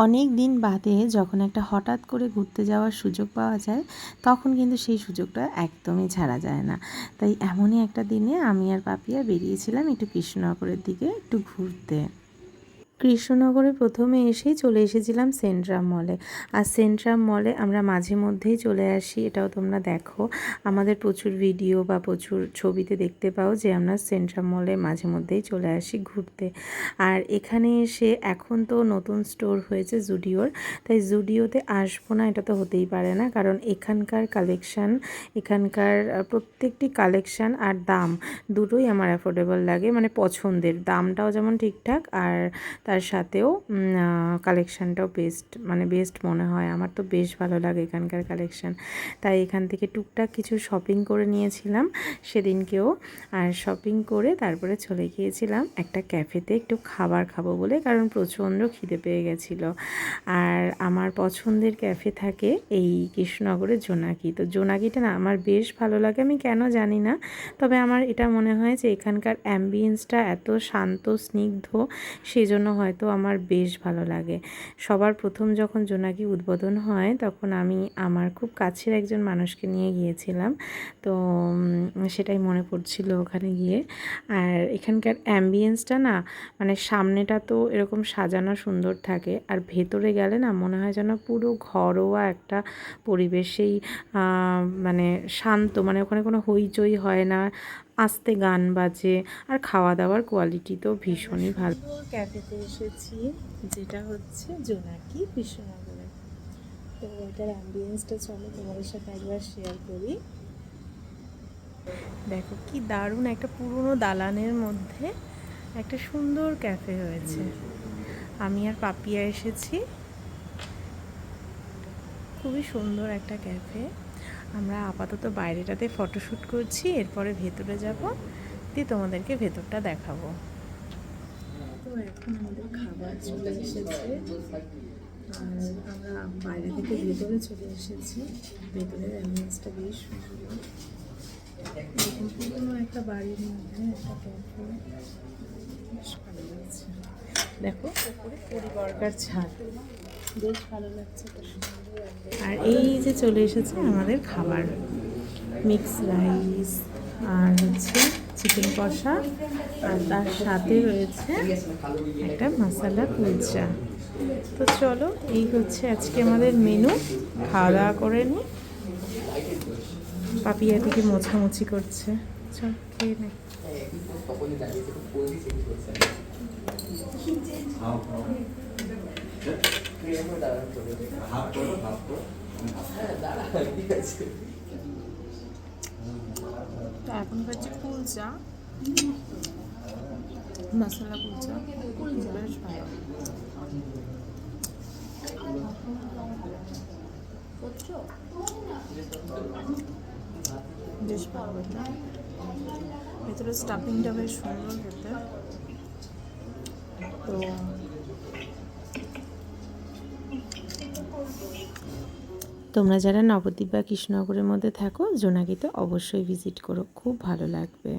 অনেক দিন বাদে যখন একটা হঠাৎ করে ঘুরতে যাওয়ার সুযোগ পাওয়া যায় তখন কিন্তু সেই সুযোগটা একদমই ছাড়া যায় না। তাই এমনই একটা দিনে আমি আর পাপিয়া বেরিয়েছিলাম একটু কৃষ্ণনগরের দিকে একটু ঘুরতে। কৃষ্ণনগরে প্রথমে এসেই চলে এসেছিলাম সেন্ট্রাম মলে। আর সেন্ট্রাম মলে আমরা মাঝে মধ্যেই চলে আসি, এটাও তোমরা দেখো আমাদের প্রচুর ভিডিও বা প্রচুর ছবিতে দেখতে পাও যে আমরা সেন্ট্রাম মলে মাঝে মধ্যেই চলে আসি ঘুরতে। আর এখানে এসে এখন তো নতুন স্টোর হয়েছে জুডিওর, তাই জুডিওতে আসবো না এটা তো হতেই পারে না, কারণ এখানকার কালেকশান, এখানকার প্রত্যেকটি কালেকশান আর দাম দুটোই আমার অ্যাফোর্ডেবল লাগে, মানে পছন্দের, দামটাও যেমন ঠিকঠাক আর তার সাথেও কালেকশানটাও বেস্ট, মানে বেস্ট মনে হয় আমার, তো বেশ ভালো লাগে এখানকার কালেকশান। তাই এখান থেকে টুকটাক কিছু শপিং করে নিয়েছিলাম সেদিনকেও। আর শপিং করে তারপরে চলে গিয়েছিলাম একটা ক্যাফেতে একটু খাবার খাবো বলে, কারণ প্রচণ্ড খিদে পেয়ে গেছিলো। আর আমার পছন্দের ক্যাফে থাকে এই কৃষ্ণনগরের জোনাকি। তো জোনাকিটা না আমার বেশ ভালো লাগে, আমি কেন জানি না, তবে আমার এটা মনে হয় যে এখানকার অ্যাম্বিয়েন্সটা এত শান্ত স্নিগ্ধ, সেই জন্য হয়তো আমার বেশ ভালো লাগে। সবার প্রথম যখন জোনাকি উদ্বোধন হয় তখন আমি আমার খুব কাছের একজন মানুষকে নিয়ে গিয়েছিলাম, তো সেটাই মনে পড়ছিল ওখানে গিয়ে। আর এখানকার অ্যাম্বিয়েন্সটা না, মানে সামনেটা তো এরকম সাজানো সুন্দর থাকে, আর ভেতরে গেলে না মনে হয় যেন পুরো ঘরোয়া একটা পরিবেশেই মানে শান্ত, মানে ওখানে কোনো হইচই হয় না, আস্তে গান বাজে, আর খাওয়া দাওয়ার কোয়ালিটি তো ভীষণই ভালো। ক্যাফেতে এসেছি যেটা হচ্ছে জোনাকি কৃষ্ণনগরে, তো এটার অ্যাম্বিয়েন্সটা চলো তোমাদের সাথে একবার শেয়ার করি। দেখো কি দারুণ একটা পুরনো দালানের মধ্যে একটা সুন্দর ক্যাফে হয়েছে। আমি আর পাপিয়া এসেছি, খুবই সুন্দর একটা ক্যাফে। আমরা আপাতত বাইরেটাতে ফটোশ্যুট করছি, এরপরে ভেতরে যাব, দিয়ে তোমাদেরকে ভেতরটা দেখাবো। তো এখন আমাদের খাবার চলে এসেছে আর আমরা বাইরে থেকে ভেতরে চলে এসেছি। ভেতরের অ্যাম্বিয়েন্সটা বেশ সুন্দর, এরকম পুরোনো একটা বাড়ির মধ্যে একটা ক্যাফে, বেশ ভালো লাগছে। দেখো উপরে পরিবর্গার ছাদ, বেশ ভালো লাগছে। আর এই যে চলে এসেছে আমাদের খাবার, মিক্স রাইস আর হচ্ছে চিকেন কষা, আর তার সাথে রয়েছে একটা মশলা কুলচা। তো চলো এই হচ্ছে আজকে আমাদের মেনু, খাওয়া দাওয়া করে নিই। পাপিয়া থেকে মোছামুছি করছে, চল খেয়ে নে। এখন হচ্ছে কুলচা, মশলা কুলচা, বেশ ভালো। বেশ ভালো খেতে, ভেতরে স্টাফিংটা বেশ সুন্দর খেতে। তো তোমরা যারা নবদ্বীপ বা কৃষ্ণনগরের মধ্যে থাকো জোনাকিতে অবশ্যই ভিজিট করো, খুব ভালো লাগবে।